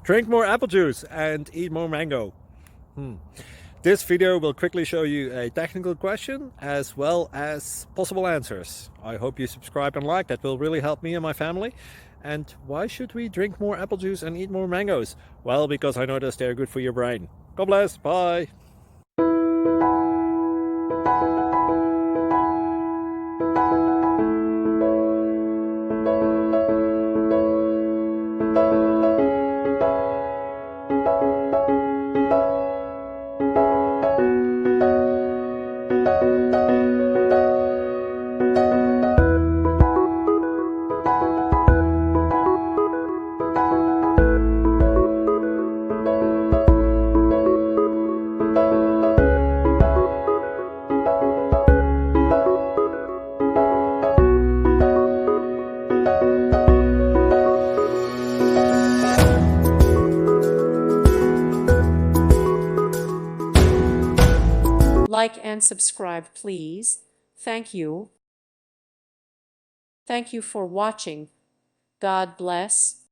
Drink more apple juice and eat more mango. This video will quickly show you a technical question as well as possible answers. I hope you subscribe and like, that will really help me and my family. And why should we drink more apple juice and eat more mangoes? Well, because I noticed they're good for your brain. God bless, bye! Like and subscribe, please. Thank you. Thank you for watching. God bless.